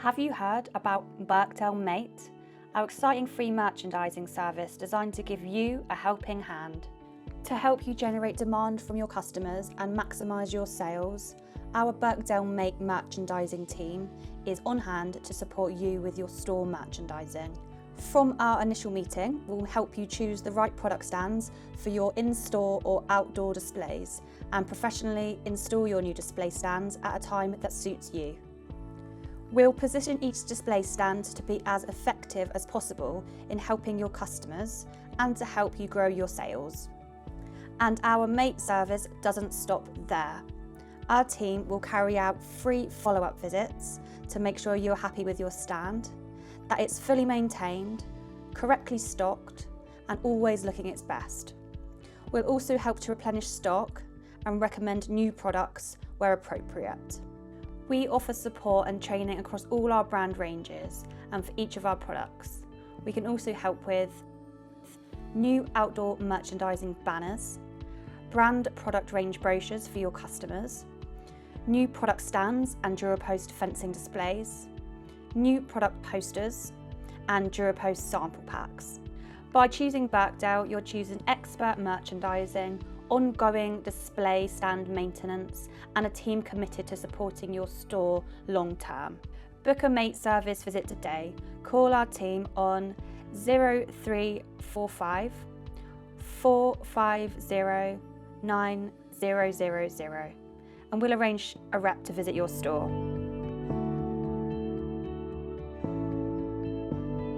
Have you heard about Birkdale MATE, our exciting free merchandising service designed to give you a helping hand? To help you generate demand from your customers and maximise your sales, our Birkdale MATE merchandising team is on hand to support you with your store merchandising. From our initial meeting, we'll help you choose the right product stands for your in-store or outdoor displays and professionally install your new display stands at a time that suits you. We'll position each display stand to be as effective as possible in helping your customers and to help you grow your sales. And our MATE service doesn't stop there. Our team will carry out free follow-up visits to make sure you're happy with your stand, that it's fully maintained, correctly stocked, and always looking its best. We'll also help to replenish stock and recommend new products where appropriate. We offer support and training across all our brand ranges and for each of our products. We can also help with new outdoor merchandising banners, brand product range brochures for your customers, new product stands and DuraPost fencing displays, new product posters and DuraPost sample packs. By choosing Birkdale, you're choosing expert merchandising, ongoing display stand maintenance and a team committed to supporting your store long term. Book a MATE service visit today. Call our team on 0345 450 9000 and we'll arrange a rep to visit your store.